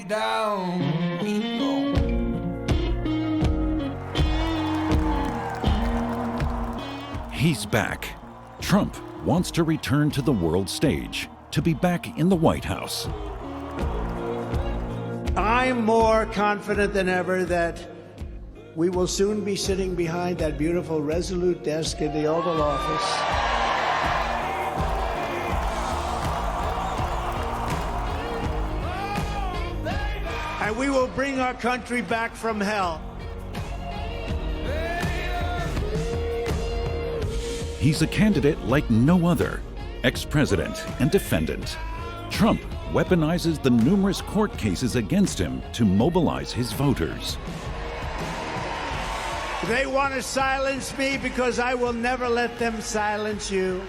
down we go. He's back. Trump wants to return to the world stage, to be back in the White House. I'm more confident than ever that we will soon be sitting behind that beautiful resolute desk in the Oval Office. And we will bring our country back from hell. He's a candidate like no other, ex-president and defendant. Trump weaponizes the numerous court cases against him to mobilize his voters. They want to silence me because I will never let them silence you.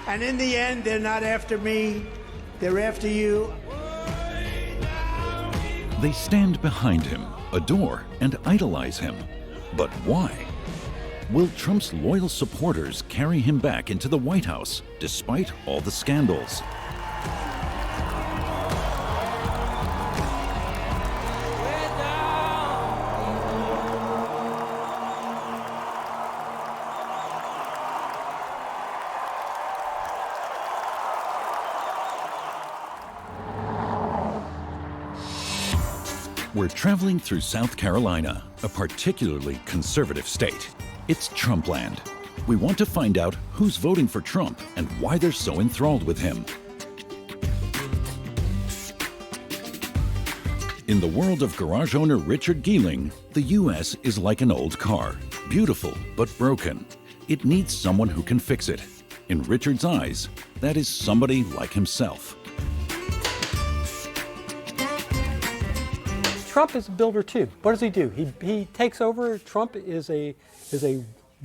And in the end, they're not after me, they're after you. They stand behind him, adore and idolize him. But why? Will Trump's loyal supporters carry him back into the White House despite all the scandals? We're traveling through South Carolina, a particularly conservative state. It's Trumpland. We want to find out who's voting for Trump and why they're so enthralled with him. In the world of garage owner Richard Geeling, the U.S. is like an old car, beautiful but broken. It needs someone who can fix it. In Richard's eyes, that is somebody like himself. Trump is a builder too. What does he do? He takes over. Trump is a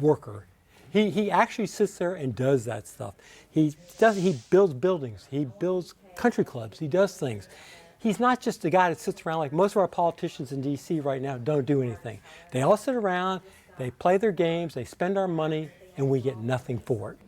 worker. He actually sits there and does that stuff. He builds buildings. He builds country clubs. He does things. He's not just the guy that sits around like most of our politicians in D.C. right now don't do anything. They all sit around, they play their games, they spend our money, and we get nothing for it.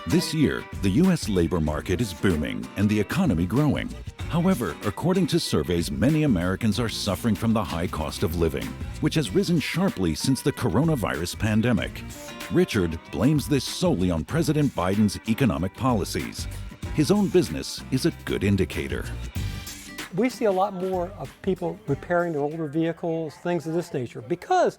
This year, the U.S. labor market is booming and the economy growing. However, according to surveys, many Americans are suffering from the high cost of living, which has risen sharply since the coronavirus pandemic. Richard blames this solely on President Biden's economic policies. His own business is a good indicator. We see a lot more of people repairing their older vehicles, things of this nature, because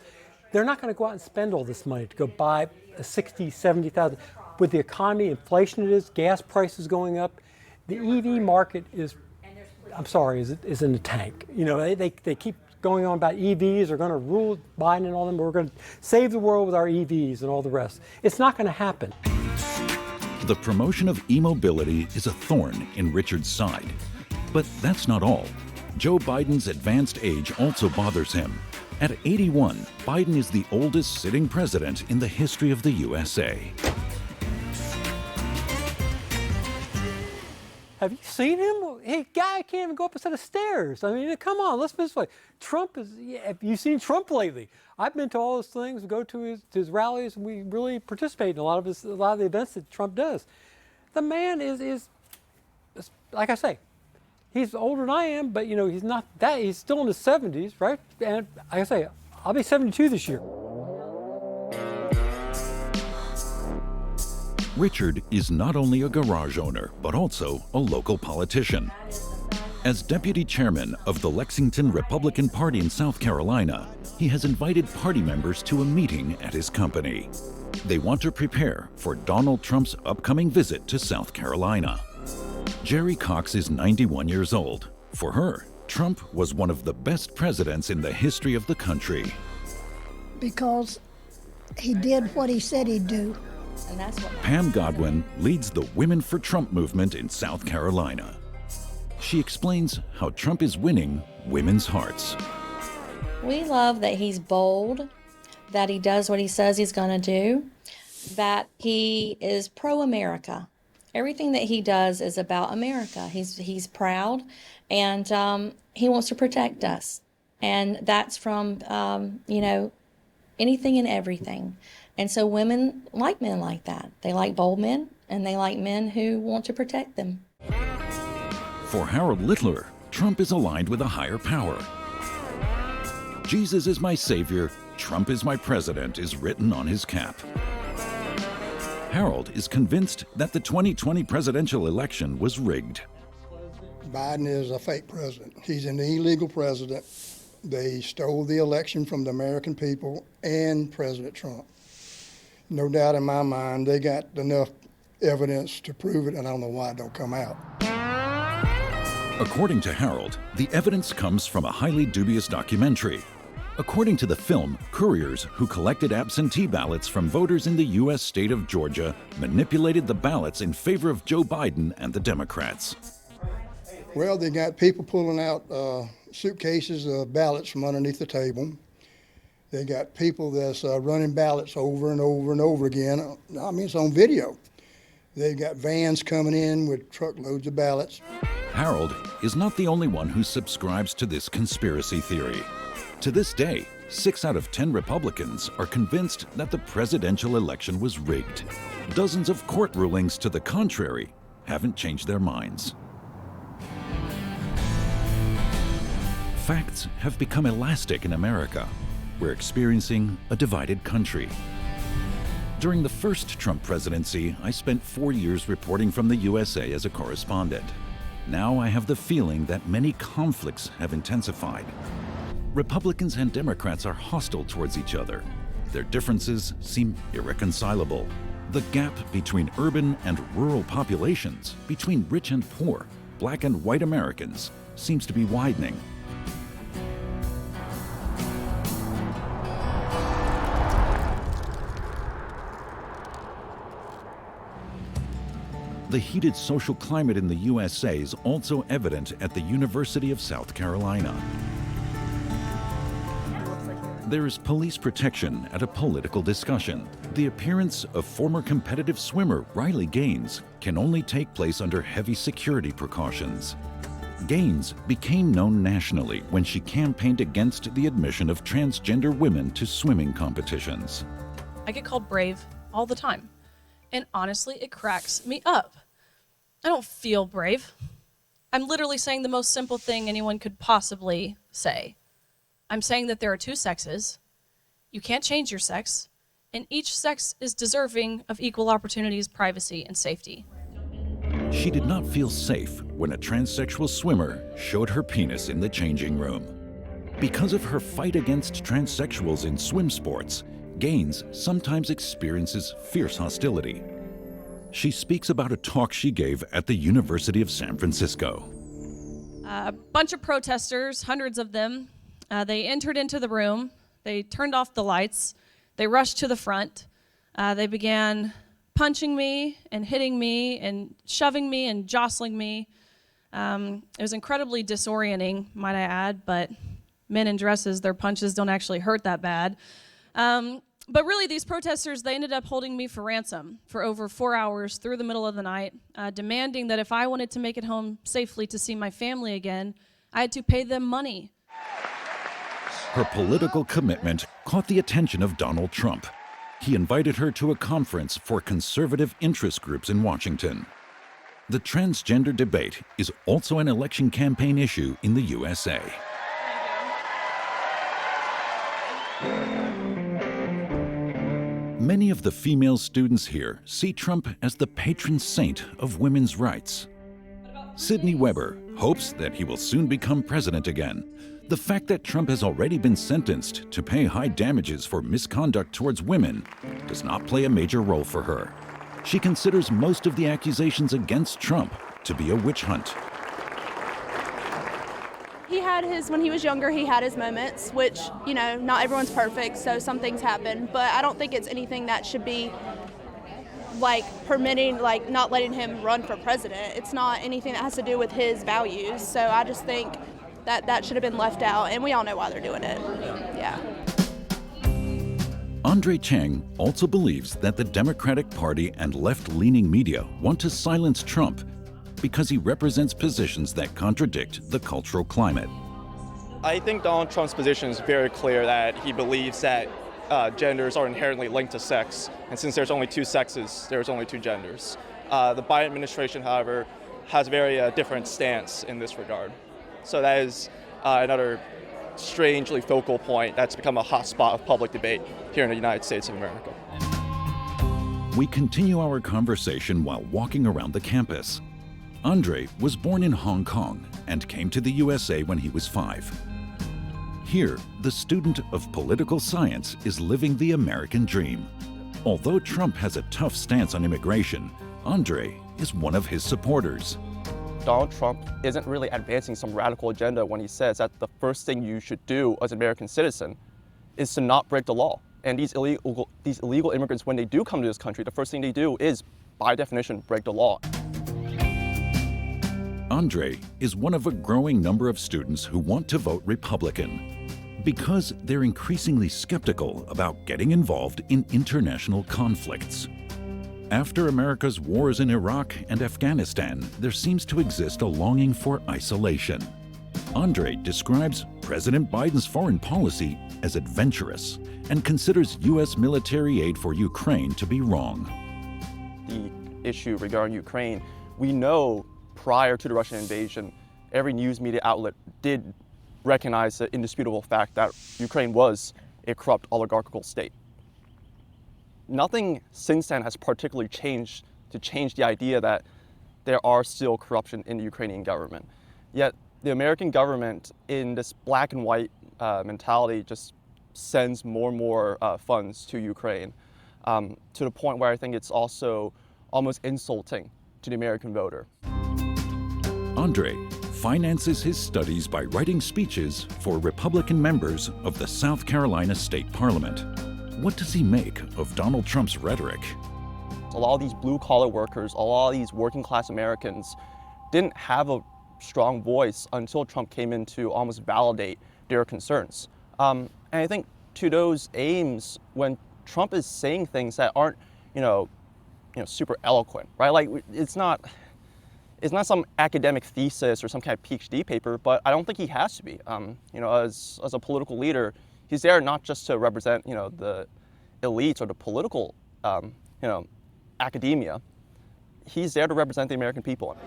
they're not going to go out and spend all this money to go buy a $60,000, $70,000. With the economy, inflation it is, gas prices going up, the EV market is in the tank. You know, they keep going on about EVs are going to rule Biden and all them. We're going to save the world with our EVs and all the rest. It's not going to happen. The promotion of e-mobility is a thorn in Richard's side. But that's not all. Joe Biden's advanced age also bothers him. At 81, Biden is the oldest sitting president in the history of the USA. Have you seen him? Hey, guy can't even go up a set of stairs. I mean, come on, let's put it this way. Trump is, have you seen Trump lately? I've been to all those things, go to his rallies, and we really participate in a lot of the events that Trump does. The man is like I say, he's older than I am, but you know, he's not that, he's still in his 70s, right? And like I say, I'll be 72 this year. Richard is not only a garage owner, but also a local politician. As deputy chairman of the Lexington Republican Party in South Carolina, he has invited party members to a meeting at his company. They want to prepare for Donald Trump's upcoming visit to South Carolina. Jerry Cox is 91 years old. For her, Trump was one of the best presidents in the history of the country. Because he did what he said he'd do. And that's what Pam Godwin leads the Women for Trump movement in South Carolina. She explains how Trump is winning women's hearts. we love that he's bold, that he does what he says he's going to do, that he is pro-America. Everything that he does is about America. He's proud, and he wants to protect us. And that's from, anything and everything. And so women like men like that. They like bold men, and they like men who want to protect them. For Harold Littler, Trump is aligned with a higher power. Jesus is my savior, Trump is my president is written on his cap. Harold is convinced that the 2020 presidential election was rigged. Biden is a fake president. He's an illegal president. They stole the election from the American people and President Trump. No doubt in my mind, they got enough evidence to prove it, and I don't know why it don't come out. According to Harold, the evidence comes from a highly dubious documentary. According to the film, couriers who collected absentee ballots from voters in the U.S. state of Georgia manipulated the ballots in favor of Joe Biden and the Democrats. Well, they got people pulling out suitcases of ballots from underneath the table. They got people that's running ballots over and over and over again. I mean, it's on video. They got vans coming in with truckloads of ballots. Harold is not the only one who subscribes to this conspiracy theory. To this day, 6 out of 10 Republicans are convinced that the presidential election was rigged. Dozens of court rulings to the contrary haven't changed their minds. Facts have become elastic in America. We're experiencing a divided country. During the first Trump presidency, I spent 4 years reporting from the USA as a correspondent. Now I have the feeling that many conflicts have intensified. Republicans and Democrats are hostile towards each other. Their differences seem irreconcilable. The gap between urban and rural populations, between rich and poor, black and white Americans, seems to be widening. The heated social climate in the USA is also evident at the University of South Carolina. There is police protection at a political discussion. The appearance of former competitive swimmer Riley Gaines can only take place under heavy security precautions. Gaines became known nationally when she campaigned against the admission of transgender women to swimming competitions. I get called brave all the time. And honestly, it cracks me up. I don't feel brave. I'm literally saying the most simple thing anyone could possibly say. I'm saying that there are 2 sexes. You can't change your sex. And each sex is deserving of equal opportunities, privacy, and safety. She did not feel safe when a transsexual swimmer showed her penis in the changing room. Because of her fight against transsexuals in swim sports, Gaines sometimes experiences fierce hostility. She speaks about a talk she gave at the University of San Francisco. A bunch of protesters, hundreds of them, they entered into the room. They turned off the lights. They rushed to the front. They began punching me and hitting me and shoving me and jostling me. It was incredibly disorienting, might I add, but men in dresses, their punches don't actually hurt that bad. But really, these protesters, they ended up holding me for ransom for over 4 hours through the middle of the night, demanding that if I wanted to make it home safely to see my family again, I had to pay them money. Her political commitment caught the attention of Donald Trump. He invited her to a conference for conservative interest groups in Washington. The transgender debate is also an election campaign issue in the USA. Many of the female students here see Trump as the patron saint of women's rights. Sydney Weber hopes that he will soon become president again. The fact that Trump has already been sentenced to pay high damages for misconduct towards women does not play a major role for her. She considers most of the accusations against Trump to be a witch hunt. When he was younger, he had his moments, which, you know, not everyone's perfect, so some things happen, but I don't think it's anything that should be, like, permitting, like, not letting him run for president. It's not anything that has to do with his values, so I just think that that should have been left out, and we all know why they're doing it. Yeah. Andre Chang also believes that the Democratic Party and left-leaning media want to silence Trump because he represents positions that contradict the cultural climate. I think Donald Trump's position is very clear that he believes that genders are inherently linked to sex, and since there's only 2 sexes, there's only 2 genders. The Biden administration, however, has a very different stance in this regard. So that is another strangely focal point that's become a hot spot of public debate here in the United States of America. We continue our conversation while walking around the campus. Andre was born in Hong Kong and came to the USA when he was 5. Here, the student of political science is living the American dream. Although Trump has a tough stance on immigration, Andre is one of his supporters. Donald Trump isn't really advancing some radical agenda when he says that the first thing you should do as an American citizen is to not break the law. And these illegal immigrants, when they do come to this country, the first thing they do is, by definition, break the law. Andre is one of a growing number of students who want to vote Republican because they're increasingly skeptical about getting involved in international conflicts. After America's wars in Iraq and Afghanistan, there seems to exist a longing for isolation. Andre describes President Biden's foreign policy as adventurous and considers U.S. military aid for Ukraine to be wrong. The issue regarding Ukraine, we know prior to the Russian invasion, every news media outlet did recognize the indisputable fact that Ukraine was a corrupt oligarchical state. Nothing since then has particularly changed to change the idea that there are still corruption in the Ukrainian government. Yet the American government, in this black and white mentality, just sends more and more funds to Ukraine, to the point where I think it's also almost insulting to the American voter. Andre finances his studies by writing speeches for Republican members of the South Carolina State Parliament. What does he make of Donald Trump's rhetoric? A lot of these blue-collar workers, a lot of these working-class Americans didn't have a strong voice until Trump came in to almost validate their concerns. And I think to those aims, when Trump is saying things that aren't, super eloquent, right? Like it's not some academic thesis or some kind of PhD paper, but I don't think he has to be. As a political leader, he's there not just to represent, the elites or the political, academia. He's there to represent the American people.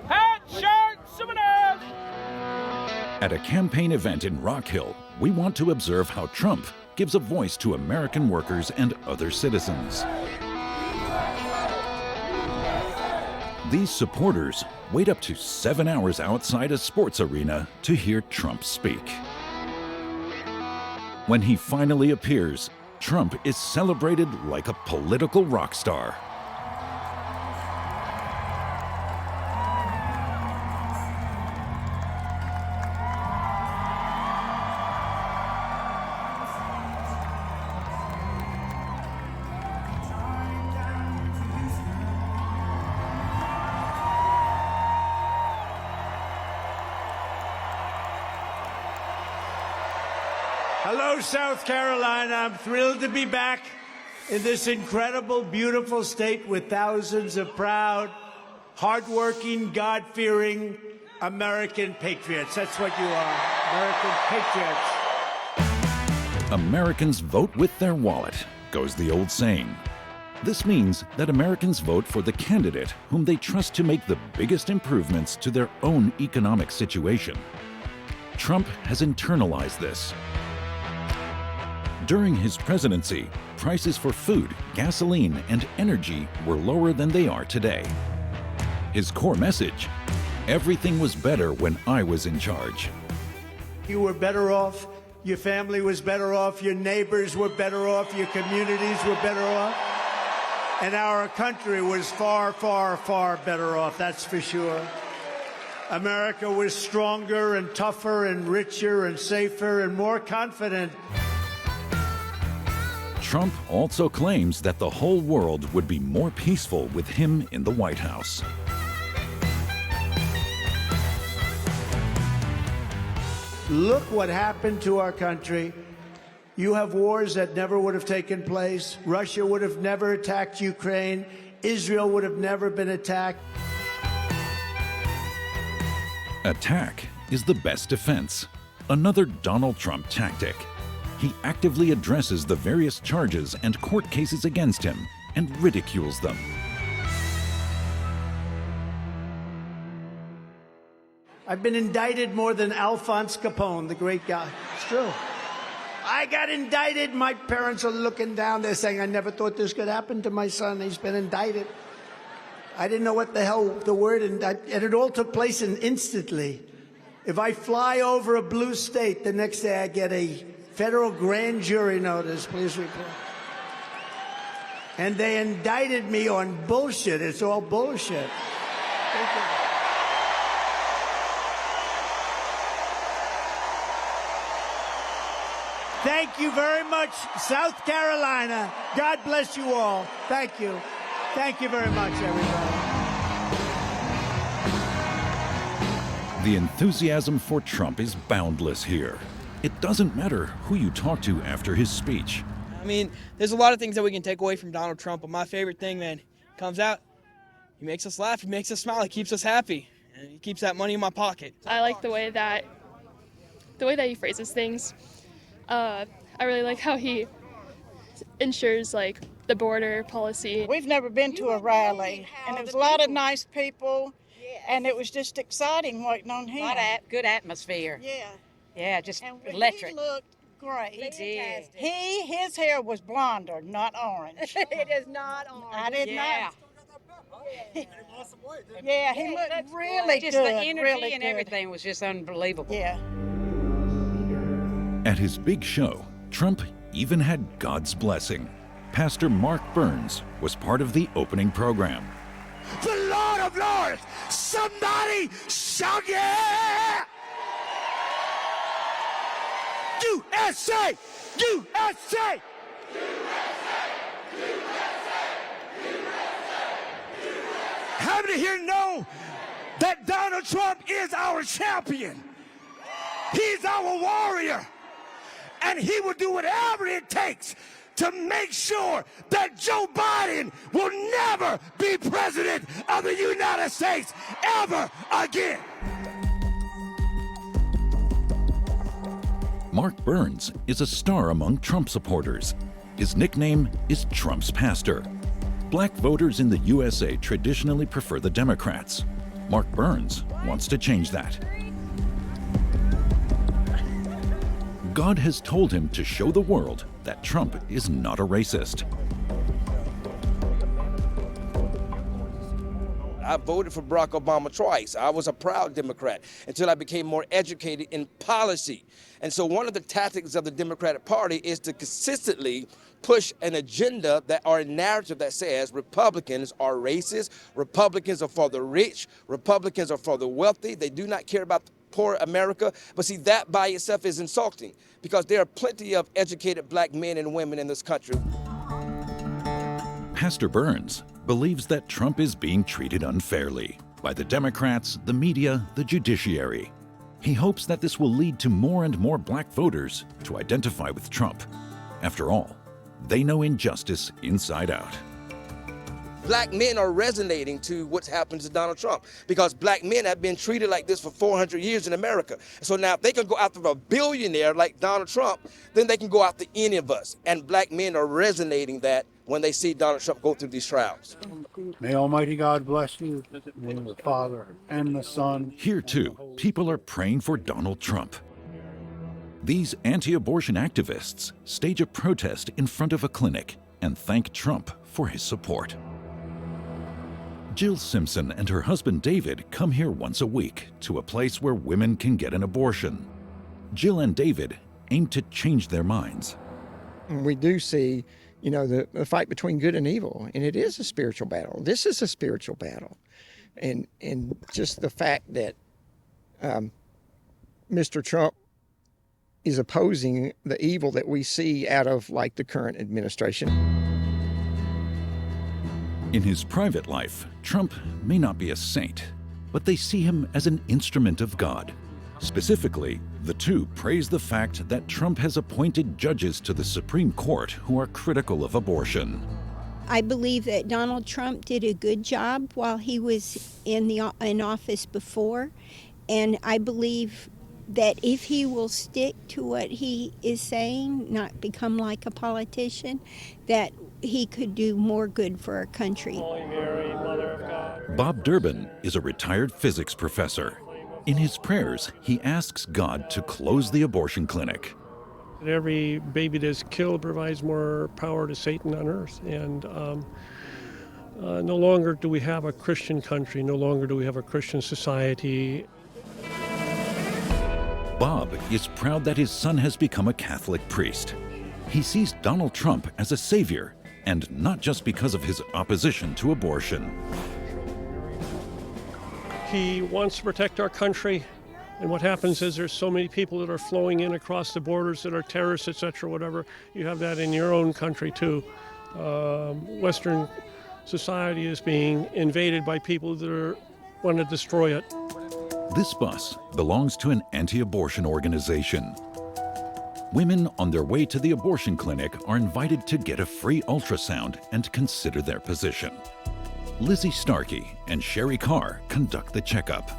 At a campaign event in Rock Hill, we want to observe how Trump gives a voice to American workers and other citizens. These supporters wait up to 7 hours outside a sports arena to hear Trump speak. When he finally appears, Trump is celebrated like a political rock star. Hello, South Carolina. I'm thrilled to be back in this incredible, beautiful state with thousands of proud, hardworking, God-fearing American patriots. That's what you are, American patriots. Americans vote with their wallet, goes the old saying. This means that Americans vote for the candidate whom they trust to make the biggest improvements to their own economic situation. Trump has internalized this. During his presidency, prices for food, gasoline, and energy were lower than they are today. His core message: everything was better when I was in charge. You were better off, your family was better off, your neighbors were better off, your communities were better off, and our country was far, far, far better off, that's for sure. America was stronger and tougher and richer and safer and more confident. Trump also claims that the whole world would be more peaceful with him in the White House. Look what happened to our country. You have wars that never would have taken place. Russia would have never attacked Ukraine. Israel would have never been attacked. Attack is the best defense. Another Donald Trump tactic. He actively addresses the various charges and court cases against him and ridicules them. I've been indicted more than Alphonse Capone, the great guy. It's true. I got indicted. My parents are looking down. They're saying, I never thought this could happen to my son. He's been indicted. I didn't know what the hell the word, and it all took place instantly. If I fly over a blue state, the next day I get a federal grand jury notice, please report. And they indicted me on bullshit. It's all bullshit. Thank you very much, South Carolina. God bless you all. Thank you. Thank you very much, everybody. The enthusiasm for Trump is boundless here. It doesn't matter who you talk to after his speech. I mean, there's a lot of things that we can take away from Donald Trump, but my favorite thing, man, comes out, he makes us laugh, he makes us smile, he keeps us happy, and he keeps that money in my pocket. I like the way that he phrases things. I really like how he ensures, like, the border policy. We've never been to a rally, and there was a lot of nice people, and it was just exciting waiting on him. Good atmosphere. Yeah. Yeah, just And electric. He looked great. He did. His hair was blonder, not orange. It is not orange. I did not. Yeah, he looked really Just good. the energy really and good. everything was just unbelievable. Yeah. At his big show, Trump even had God's blessing. Pastor Mark Burns was part of the opening program. The Lord of Lords! Somebody shout yeah! USA! USA! How many here know that Donald Trump is our champion? He's our warrior. And he will do whatever it takes to make sure that Joe Biden will never be president of the United States ever again. Mark Burns is a star among Trump supporters. His nickname is Trump's pastor. Black voters in the USA traditionally prefer the Democrats. Mark Burns wants to change that. God has told him to show the world that Trump is not a racist. I voted for Barack Obama twice. I was a proud Democrat until I became more educated in policy. And so one of the tactics of the Democratic Party is to consistently push an agenda or a narrative that says Republicans are racist, Republicans are for the rich, Republicans are for the wealthy, they do not care about poor America. But see, that by itself is insulting because there are plenty of educated black men and women in this country. Pastor Burns believes that Trump is being treated unfairly by the Democrats, the media, the judiciary. He hopes that this will lead to more and more black voters to identify with Trump. After all, they know injustice inside out. Black men are resonating to what's happened to Donald Trump because black men have been treated like this for 400 years in America. So now if they can go after a billionaire like Donald Trump, then they can go after any of us. And black men are resonating that when they see Donald Trump go through these trials. May Almighty God bless you, in the Father and the Son. Here too, people are praying for Donald Trump. These anti-abortion activists stage a protest in front of a clinic and thank Trump for his support. Jill Simpson and her husband David come here once a week to a place where women can get an abortion. Jill and David aim to change their minds. We do see, the fight between good and evil, and it is a spiritual battle. This is a spiritual battle. And just the fact that Mr. Trump is opposing the evil that we see out of, like, the current administration. In his private life, Trump may not be a saint, but they see him as an instrument of God. Specifically, the two praise the fact that Trump has appointed judges to the Supreme Court who are critical of abortion. I believe that Donald Trump did a good job while he was in office before, and I believe that if he will stick to what he is saying, not become like a politician, that he could do more good for our country. Bob Durbin is a retired physics professor. In his prayers, he asks God to close the abortion clinic. Every baby that's killed provides more power to Satan on earth. And no longer do we have a Christian country, no longer do we have a Christian society. Bob is proud that his son has become a Catholic priest. He sees Donald Trump as a savior, and not just because of his opposition to abortion. He wants to protect our country, and what happens is there's so many people that are flowing in across the borders that are terrorists, etc., whatever. You have that in your own country too. Western society is being invaded by people that want to destroy it. This bus belongs to an anti-abortion organization. Women on their way to the abortion clinic are invited to get a free ultrasound and consider their position. Lizzie Starkey and Sherry Carr conduct the checkup.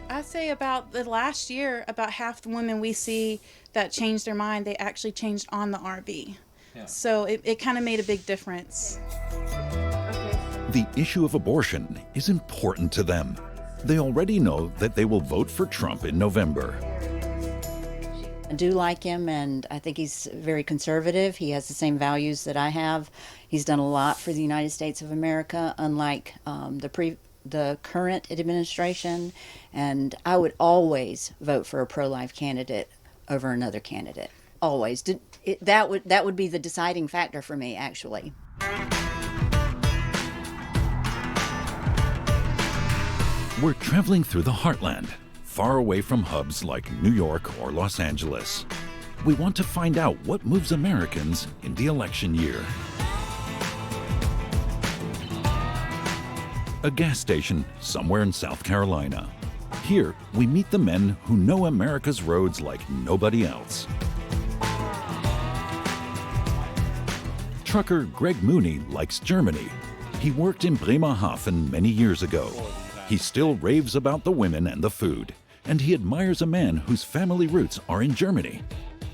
I say about the last year, about half the women we see that changed their mind, they actually changed on the RV. Yeah. So it kind of made a big difference. The issue of abortion is important to them. They already know that they will vote for Trump in November. I do like him, and I think he's very conservative. He has the same values that I have. He's done a lot for the United States of America, unlike the current administration. And I would always vote for a pro-life candidate over another candidate. Always. That would be the deciding factor for me, actually. We're traveling through the heartland, far away from hubs like New York or Los Angeles. We want to find out what moves Americans in the election year. A gas station somewhere in South Carolina. Here, we meet the men who know America's roads like nobody else. Trucker Greg Mooney likes Germany. He worked in Bremerhaven many years ago. He still raves about the women and the food, and he admires a man whose family roots are in Germany,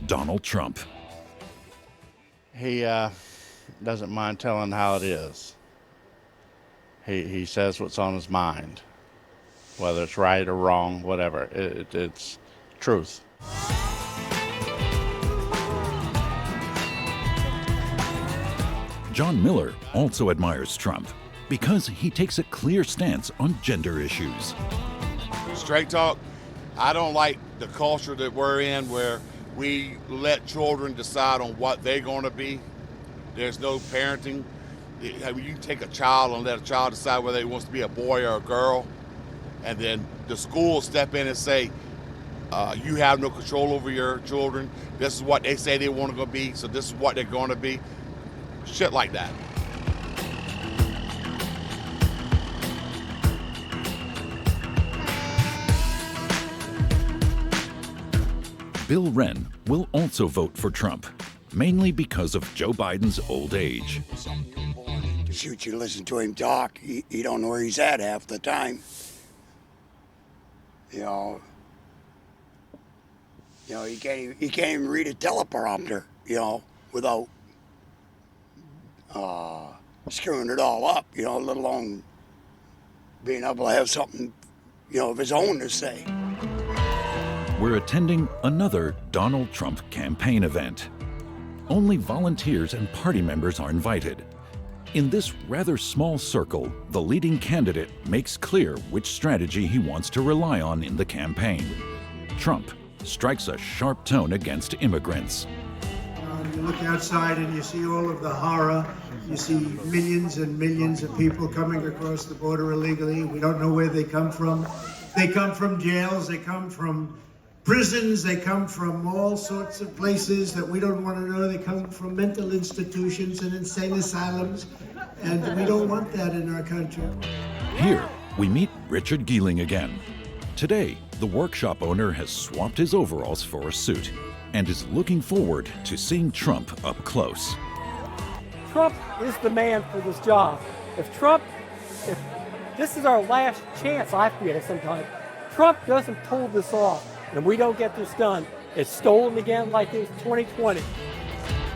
Donald Trump. He doesn't mind telling how it is. He says what's on his mind, whether it's right or wrong, whatever. It's truth. John Miller also admires Trump because he takes a clear stance on gender issues. Straight talk, I don't like the culture that we're in where we let children decide on what they're going to be. There's no parenting. You can take a child and let a child decide whether he wants to be a boy or a girl, and then the school step in and say, you have no control over your children. This is what they say they want to go be, so this is what they're going to be. Shit like that. Bill Wren will also vote for Trump, mainly because of Joe Biden's old age. Shoot, you listen to him talk, you don't know where he's at half the time. You know, he can't even read a teleprompter, without screwing it all up, let alone being able to have something, of his own to say. We're attending another Donald Trump campaign event. Only volunteers and party members are invited. In this rather small circle, the leading candidate makes clear which strategy he wants to rely on in the campaign. Trump strikes a sharp tone against immigrants. You look outside and you see all of the horror. You see millions and millions of people coming across the border illegally. We don't know where they come from. They come from jails, they come from prisons, they come from all sorts of places that we don't want to know. They come from mental institutions and insane asylums, and we don't want that in our country. Here, we meet Richard Geeling again. Today, the workshop owner has swapped his overalls for a suit and is looking forward to seeing Trump up close. Trump is the man for this job. If this is our last chance, I feel sometimes, Trump doesn't pull this off, and we don't get this done, it's stolen again like in 2020.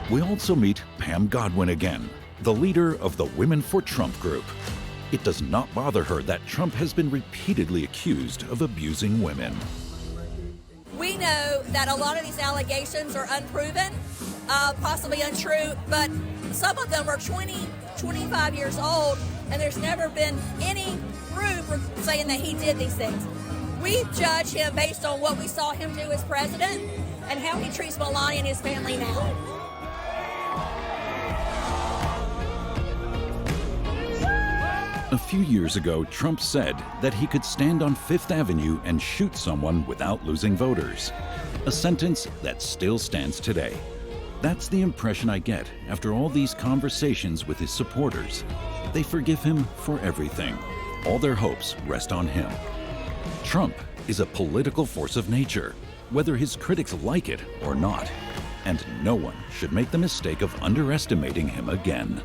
We also meet Pam Godwin again, the leader of the Women for Trump group. It does not bother her that Trump has been repeatedly accused of abusing women. We know that a lot of these allegations are unproven, possibly untrue, but some of them are 20, 25 years old, and there's never been any proof saying that he did these things. We judge him based on what we saw him do as president and how he treats Melania and his family now. A few years ago, Trump said that he could stand on Fifth Avenue and shoot someone without losing voters. A sentence that still stands today. That's the impression I get after all these conversations with his supporters. They forgive him for everything. All their hopes rest on him. Trump is a political force of nature, whether his critics like it or not. And no one should make the mistake of underestimating him again.